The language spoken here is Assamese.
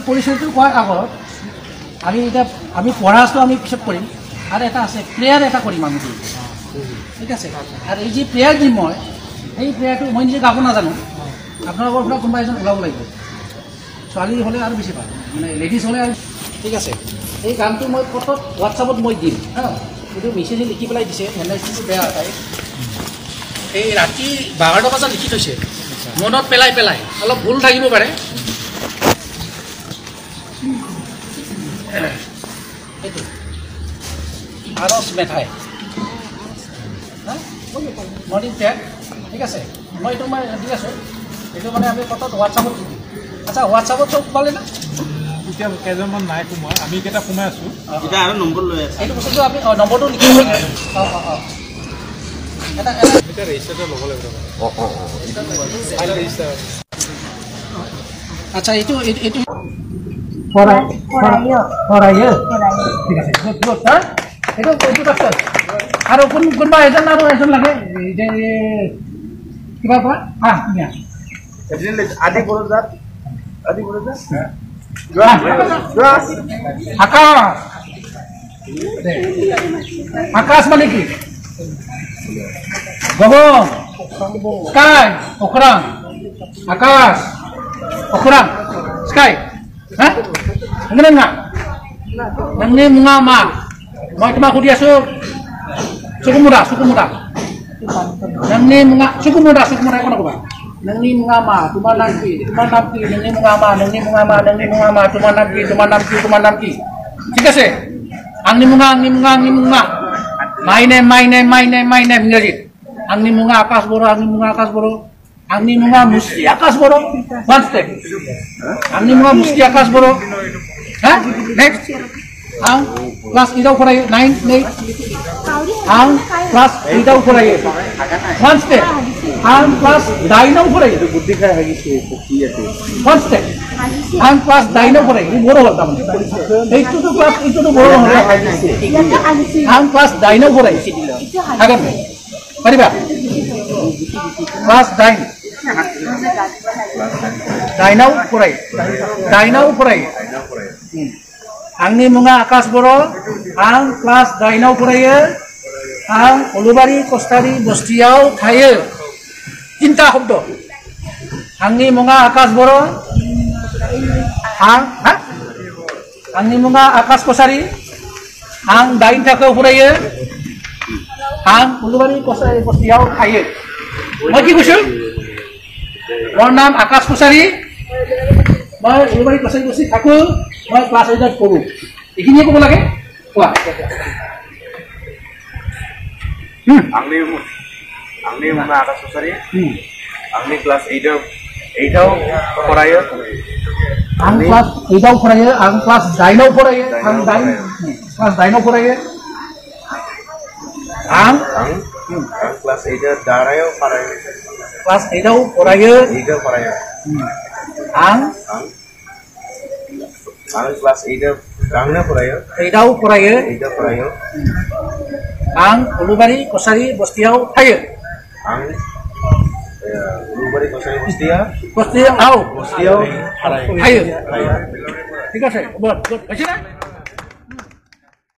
পৰিচয়টো কোৱাৰ আগত আমি এতিয়া আমি পঢ়াটো আমি পিছত কৰিম আৰু এটা আছে প্ৰেয়াৰ এটা কৰিম আমি ঠিক আছে আৰু এই যে প্ৰেয়াৰ দিম মই সেই প্ৰেয়াৰটো মই নিজে গাব নাজানো আপোনালোকৰ পৰা কোনোবা এজন ওলাব লাগিব ছোৱালী হ'লে আৰু বেছি ভাল মানে লেডিজ হ'লে আৰু ঠিক আছে এই গানটো মই ফটোত হোৱাটছআপত মই দিম হা এইটো মেছেজে লিখি পেলাই দিছে হেণ্ডৰাইটিংটো বেয়া তাই এই ৰাতি 12টা বজাত লিখি থৈছে মনত পেলাই পেলাই অলপ ভুল থাকিব পাৰে এইটো আৰস মেঠাই মৰ্ণিং পেক ঠিক আছে মই এইটো মই দি আছোঁ এইটো মানে আমি ফটোত হোৱাটছআপত দিম আচ্ছা হোৱাটছআপত চব সোমালে না এতিয়া কেইজনমান নাই সোমোৱা আমি কেইটা সোমাই আছোঁ এতিয়া আৰু নম্বৰ লৈ আছে এইটো বস্তুটো আমি নম্বৰটো লিখি এটা এতিয়া ৰেজিষ্টাৰটো ল'ব লাগিব আচ্ছা এইটো এইটো আৰু কোনোবা এজন আৰু এজন লাগে কিবা কোৱা আকাশ মানে কি গগন স্কাই অখৰাং আকাশ অখৰাং স্কাই হা nggak nangni munga ma mau cuma aku dia suku muda nangni munga suku muda kono ko ba nangni munga ma cuma nampi nangni munga ma cuma nampi ঠিক আছে angni munga my name ingrazit angni munga akas boro angni munga musti akas boro one step angni munga musti akas boro ha next ang class idau korai 9 ang class idau korai one step ang class dainau korai buddhi khai hagise one step ang class dainau korai ini boro hota itu to class itu to boro hota ang class dainau korai agar pariba class dainau korai angni munga akas boro ang class dainau korai ang ulubari kostari bostiau thaye tinta shobdo angni munga akas boro ang angni munga akas kosari ang dain thake korai ang ulubari kostari bostiau thaye মই কি কৈছো মোৰ নাম আকাশ কুছাৰী মই উলুবাৰী কছাৰী বস্তি থাকো মই ক্লাছ 8ত পঢ়ো এইখিনিয়ে ক'ব লাগে কোৱা angni munga akas kuছাৰী angni class 8 পঢ়ায় ang class 8 পঢ়ায় ang class 9 পঢ়ায় ang class 9 পঢ়ায় ang class 8 darayo parayo class 8 পঢ়ায় ang class 8 gangna parayo 8 পঢ়ায় ang ulubari kosari bostiau thaye ang ulubari kosari bostiau thaye thaye ঠিক আছে বল বল আছে না